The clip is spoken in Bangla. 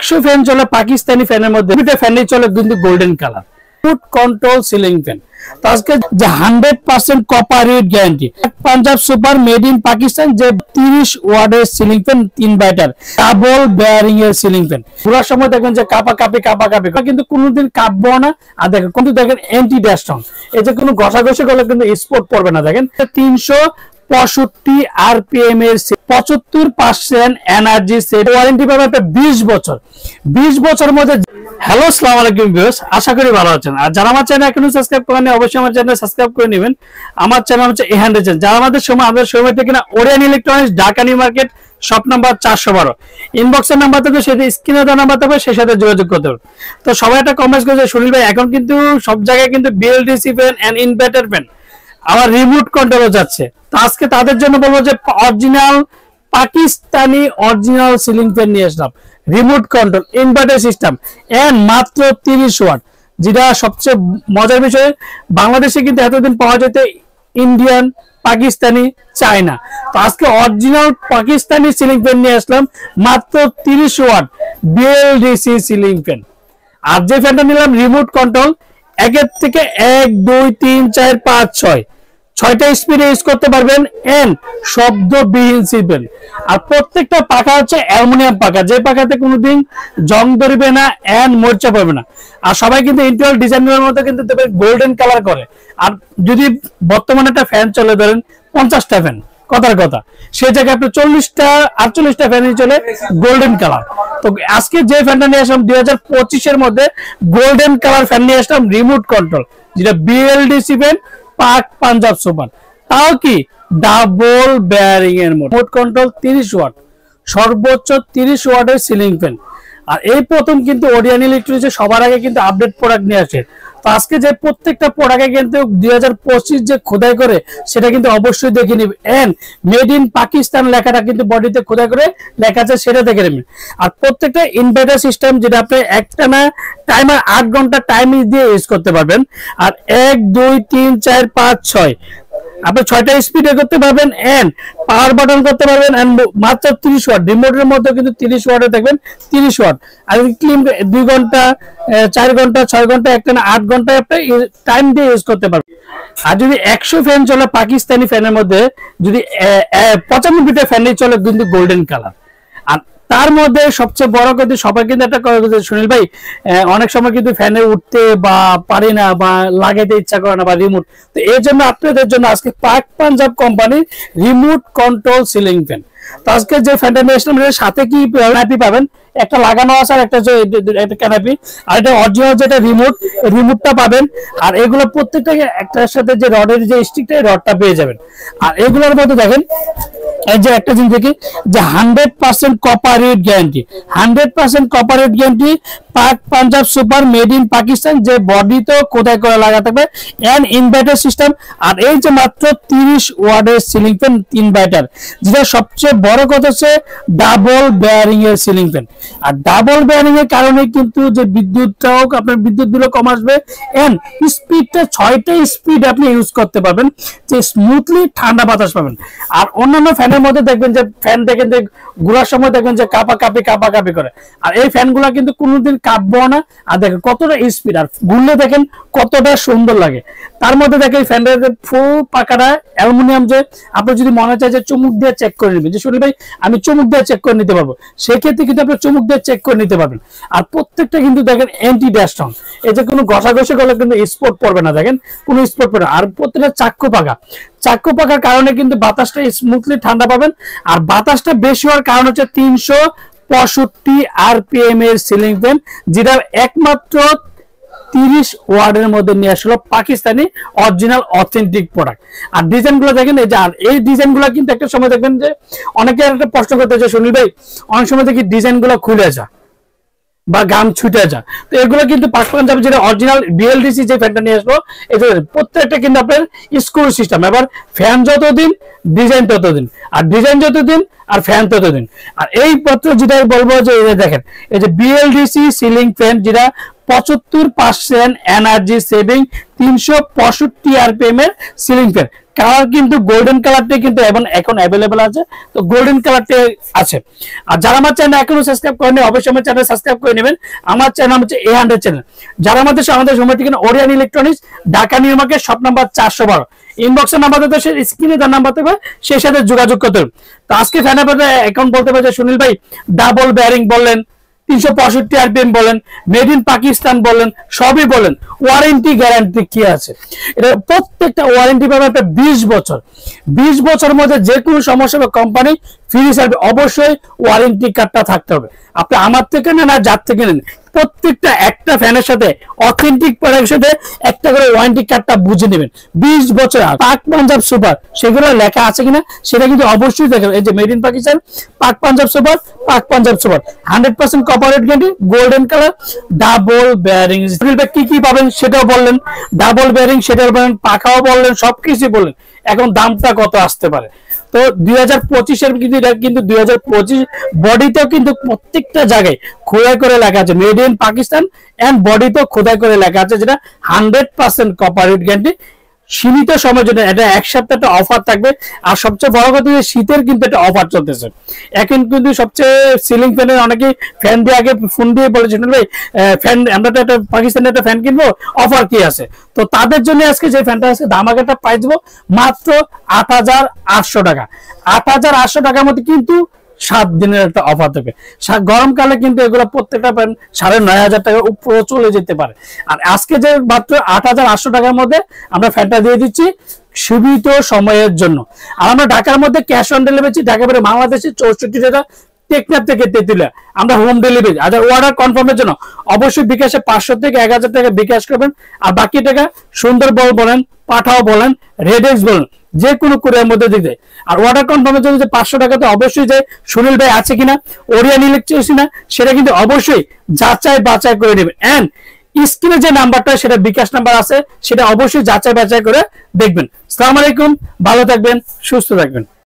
100 ফ্যান চলে পাকিস্তানি ফ্যানের মধ্যে দুটো ফ্যানই চলে কিন্তু golden colour food control ceiling fan. তো আজকে যে 100% copper rate guarantee Punjab super made in Pakistan যে 30 ওয়াটের সিলিং ফ্যান 3 বাইটার ডাবল বেয়ারিং এর সিলিং ফ্যান। পুরো সময় দেখেন যে কাপা কাপি কিন্তু কোনোদিন কাঁপবো না। আর দেখেন কিন্তু দেখেন অ্যান্টি ড্যাস্টন এই যে কোনো ঘষাঘষি করলে কিন্তু স্পট পড়বে না। দেখেন 365 আরপিএম এর 75% এনার্জি সেট ওয়ারেন্টি পাবে আপনি 20 বছর। 20 বছরের মধ্যে। হ্যালো আসসালামু আলাইকুম ভিউয়ার্স, আশা করি ভালো আছেন। আর যারা আমার চ্যানেল এখনো সাবস্ক্রাইব করেননি অবশ্যই আমার চ্যানেল সাবস্ক্রাইব করে নেবেন। আমার চ্যানেল হচ্ছে এহান্ডে চ্যানেল। যারা আমাদের সময় থেকে না Orion electronics Dhaka new market shop number 412 ইনবক্সের নাম্বার থেকে সেটা স্ক্রিনে দেওয়া নাম্বার থেকে সেই সাথে যোগাযোগ করতে হবে। তো সবাই একটা কমেন্ট করেছে সুনীল ভাই এখন কিন্তু সব জায়গায় কিন্তু BLDC fan and inverter fan আবার রিমোট কন্ট্রোলও যাচ্ছে। তো আজকে তাদের জন্য বলবো যে original Pakistani original ceiling fan নিয়ে আসলাম remote control inverter system and মাত্র 30 ওয়াট। যেটা সবচেয়ে মজার বিষয় বাংলাদেশে কিন্তু এতদিন পাওয়া যেত ইন্ডিয়ান পাকিস্তানি চায়না। তো আজকে অরিজিনাল পাকিস্তানি সিলিং ফ্যান নিয়ে আসলাম মাত্র 30 ওয়াট বিএলডিসি সিলিং ফ্যান। আর যে ফ্যানটা নিলাম রিমোট কন্ট্রোল একের থেকে 1 2 3 4 5 6 6টা স্পিডে ইউজ করতে পারবেন এন্ড শব্দবিহীন সিলফ্যান। আর প্রত্যেকটা পাখা হচ্ছে অ্যালুমিনিয়াম পাখা, যে পাখাতে কোনোদিন জং ধরবে না এন্ড মরচা পড়বে না। আর সবাই কিন্তু ইন্টেরিয়র ডিজাইনের মধ্যে কিন্তু গোল্ডেন কালার করে। আর যদি বর্তমানে একটা ফ্যান চলে ধরেন 50টা ফ্যান কথার কথা, সেই জায়গায় আপনি 40টা 48টা ফ্যানই চলে গোল্ডেন কালার। তো আজকে যে ফ্যানটা নিয়ে আসলাম 2025 মধ্যে গোল্ডেন কালার ফ্যান নিয়ে আসলাম রিমোট কন্ট্রোল, যেটা বিএলডিসি ফ্যান পাক পাঞ্জাব সুপার, তাও কি ডাবল বেয়ারিং এর রিমোট কন্ট্রোল 30 ওয়াট সর্বোচ্চ 30 ওয়াটের সিলিং ফ্যান। আর এই প্রথম কিন্তু ওরিয়ান ইলেকট্রনিক্স সবার আগে কিন্তু আপডেট প্রোডাক্ট নিয়ে আসে। তো আজকে যে প্রত্যেকটা প্রোডাক্টে কিন্তু 2025 যে খোদাই করে সেটা কিন্তু অবশ্যই দেখে নিবেন এন্ড মেড ইন পাকিস্তান লেখাটা কিন্তু বডিতে খোদাই করে লেখা আছে সেটা দেখে নেবেন। আর প্রত্যেকটা ইনভার্টার সিস্টেম যেটা আপনি একটানা টাইমার 8 ঘন্টা টাইম দিয়ে ইউজ করতে পারবেন। আর 1 2 3 4 5 6 আপনি 6টা স্পিডে করতে পারবেন এন্ড পাওয়ার বাটন করতে পারবেন এন্ড মাত্র 30 ওয়াট। রিমোটের মধ্যে কিন্তু 30 ওয়াটে দেখবেন 30 ওয়াট। আর ক্লিন 2 ঘন্টা 4 ঘন্টা 6 ঘন্টা একটানা 8 ঘন্টা আপনি টাইম দিয়ে ইউজ করতে পারবেন। আর যদি 100 ফ্যান চলে পাকিস্তানি ফ্যানের মধ্যে যদি 95টা ফ্যানই চলে কিন্তু গোল্ডেন কালার। আর তার মধ্যে সবচেয়ে বড় কথা সবাই কিন্তু একটা সুনীল ভাই অনেক সময় কিন্তু ফ্যানে উঠতে বা পারি না বা লাগাইতে ইচ্ছা করে না বা রিমোট, তো এই জন্য আপনাদের জন্য আজকে পাক পাঞ্জাব কোম্পানির রিমোট কন্ট্রোল সিলিং ফ্যান। তো আজকে যে ফ্যানটা নিয়ে আসলাম এর সাথে কি ক্যানাপি পাবেন, একটা লাগানো আছে আর একটা ক্যানাপি, আর এটা অরিজিনাল যেটা রিমোটটা পাবেন। আর এগুলো প্রত্যেকটা একটার সাথে যে রডের যে স্টিকটা রডটা পেয়ে যাবেন। আর এগুলোর মধ্যে দেখেন এই যে একটা জিনিস দেখি যে 100% copper rate guarantee 100% copper rate guarantee Pak Punjab super made in Pakistan, যে বডি তো খোদাই করে লাগা থাকবে এন্ড ইনভার্টার সিস্টেম। আর এই যে মাত্র 30 ওয়াটের সিলিং ফ্যান 3 বাইটার, যেটা সবচেয়ে বড় কথা হচ্ছে ডাবল বেয়ারিং এর সিলিং ফ্যান। আর ডাবল বেয়ারিং এর কারণে কিন্তু যে বিদ্যুৎটাও আপনার বিদ্যুৎ বিল কম আসবে এন্ড স্পিডটা 6টা স্পিড আপনি ইউজ করতে পারবেন, যে স্মুথলি ঠান্ডা বাতাস পাবেন। আর অন্যান্য ফ্যানের মধ্যে দেখবেন যে ফ্যান দেখেন যে ঘোরার সময় দেখবেন যে কাপা কাপি করে। আর এই ফ্যানগুলা কিন্তু কোনোদিন কাঁপবো না। আর দেখেন কতটা স্পিড, আর ঘুরলে দেখেন কতটা সুন্দর লাগে। তার মধ্যে দেখেন ফ্যানটার ফুল পাকাটা অ্যালুমিনিয়াম, যে আপনি যদি মনে চায় যে চুমুক দিয়ে চেক করে নেবেন যে সুনীল ভাই আমি চুমুক দিয়ে চেক করে নিতে পারবো, সেক্ষেত্রে কিন্তু আপনি চুমুক দিয়ে চেক করে নিতে পারবেন। আর প্রত্যেকটা কিন্তু দেখেন অ্যান্টি ড্যাস্টন, এই যে কোনো ঘষাঘষি করলে কিন্তু স্পট পড়বে না, দেখেন কোনো স্পট পড়বে না। আর প্রত্যেকটা চাক্কু পাকার কারণে কিন্তু বাতাসটা স্মুথলি ঠান্ডা পাবেন। আর বাতাসটা বেশি হওয়ার কারণ হচ্ছে 365 আরপিএম এর সিলিং ফ্যান, যেটা একমাত্র 30 ওয়াটের মধ্যে নিয়ে আসলো পাকিস্তানি অরিজিনাল অথেন্টিক প্রোডাক্ট। আর ডিজাইন গুলো দেখেন এই যে, আর এই ডিজাইন গুলো কিন্তু একটা সময় দেখবেন যে অনেকে একটা প্রশ্ন করতে যে সুনীল ভাই অনেক সময় দেখি ডিজাইন গুলো খুলে যায় বা গান ছুটে যায়। তো এগুলো কিন্তু পাক পাঞ্জাব যেটা অরিজিনাল বিএলডিসি যে ফ্যানটা নিয়ে আসলো এটা প্রত্যেকটা কিন্তু আপনার স্ক্রু সিস্টেম। এবার ফ্যান যতদিন ডিজাইন ততদিন, আর ডিজাইন যতদিন আর ফ্যান ততদিন। আর এই পত্র যেটা বলবো যে দেখেন এই যে বিএলডিসি সিলিং ফ্যান, যেটা 75% এনার্জি সেভিং 365 আরপিএম এর সিলিং ফ্যান। কালার কিন্তু গোল্ডেন কালারটা কিন্তু এখন অ্যাভেলেবল আছে, তো গোল্ডেন কালারটা আছে। আর যারা আমার চ্যানেল এখনো সাবস্ক্রাইব করেনি অবশ্যই আমার চ্যানেল সাবস্ক্রাইব করে নেবেন। আমার চ্যানেল হচ্ছে A100 চ্যানেল। যারা আমাদের সময় থেকে Orion electronics, Dhaka new market, shop number 412, ইনবক্সের নাম্বার তো স্ক্রিনে তার নাম্বার থাকবে, সেই সাথে যোগাযোগ করতে হবে। তো আজকে ফ্যানের ব্যাপারে এখন বলতে পারে সুনীল ভাই, ডাবল বেয়ারিং বললেন, 365 আরপিএম বলেন, মেড ইন পাকিস্তান বলেন, সবই বলেন, ওয়ারেন্টি গ্যারান্টি কি আছে? এটা প্রত্যেকটা ওয়ারেন্টি পাবে একটা 20 বছর। 20 বছরের মধ্যে যে কোনো সমস্যা হবে কোম্পানি ফ্রি সার্ভিস, অবশ্যই ওয়ারেন্টি কার্ডটা থাকতে হবে। আপনি আমার থেকে নেন আর যার থেকে নেন, প্রত্যেকটা একটা ফ্যানের সাথে অথেন্টিক প্রোডাক্টের সাথে একটা করে ওয়ারেন্টি কার্ডটা বুঝে নেবেন। 20 বছর পাক পাঞ্জাব সুপার সেগুলো লেখা আছে কিনা সেটা কিন্তু অবশ্যই দেখবেন। এই যে মেড ইন পাকিস্তান, পাক পাঞ্জাব সুপার, পাক Punjab super 100% cooperate guarantee, golden colour, double bearing. কি কি পাবেন সেটাও বললেন, ডাবল বেয়ারিং সেটাও বললেন, পাখাও বললেন, সবকিছু বললেন। এখন দামটা কত আসতে পারে? তো 2025 এর কিন্তু 2025 বডিতেও কিন্তু প্রত্যেকটা জায়গায় খোদাই করে লেখা আছে মেড ইন পাকিস্তান, এন্ড বডিতেও খোদাই করে লেখা আছে যেটা 100% কপারেট গ্যারান্টি। সীমিত সময়ের জন্য এটা এক সপ্তাহ একটা অফার থাকবে। আর সবচেয়ে বড় কথা, শীতের কিন্তু একটা অফার চলতেছে এখন। কিন্তু সবচেয়ে সিলিং ফ্যানের অনেকেই ফ্যান দিয়ে আগে ফোন দিয়ে বলেছেন ভাই ফ্যান আমরা তো একটা পাকিস্তানের একটা ফ্যান কিনবো, অফার কি আছে? তো তাদের জন্য আজকে যে ফ্যানটা আছে ধামাকাটা প্রাইস দেবো মাত্র 8800 টাকা। 8800 টাকার মধ্যে কিন্তু 7 দিনের একটা অফার থাকে। গরমকালে কিন্তু এগুলো প্রত্যেকটা 9500 টাকার উপরে চলে যেতে পারে। আর আজকে যে মাত্র 8800 টাকার মধ্যে আমরা ফ্যানটা দিয়ে দিচ্ছি সীমিত সময়ের জন্য। আর আমরা ঢাকার মধ্যে ক্যাশ অন ডেলিভারি, ঢাকা বাইরে বাংলাদেশে 64 টাকা, টেকনাফ থেকে তেতুলিয়া আমরা হোম ডেলিভারি। আর অর্ডার কনফার্মের জন্য অবশ্যই বিকাশে 500 থেকে 1000 টাকা বিকাশ করবেন। আর বাকি টাকা সুন্দরবন বলেন, পাঠাও বলেন, রেডেক্স বলেন, যে কোনো কুরিয়ার মধ্যে দিতে। আর অর্ডার কনফার্মের জন্য যে 500 টাকা, তো অবশ্যই যে সুনীল ভাই আছে কিনা, ওরিয়ন ইলেকট্রিক্স না, সেটা কিন্তু অবশ্যই যাচাই বাছাই করে নেবেন। এন্ড স্ক্রিনে যে নাম্বারটা সেটা বিকাশ নাম্বার আছে, সেটা অবশ্যই যাচাই বাছাই করে দেখবেন। আসসালামু আলাইকুম, ভালো থাকবেন, সুস্থ থাকবেন।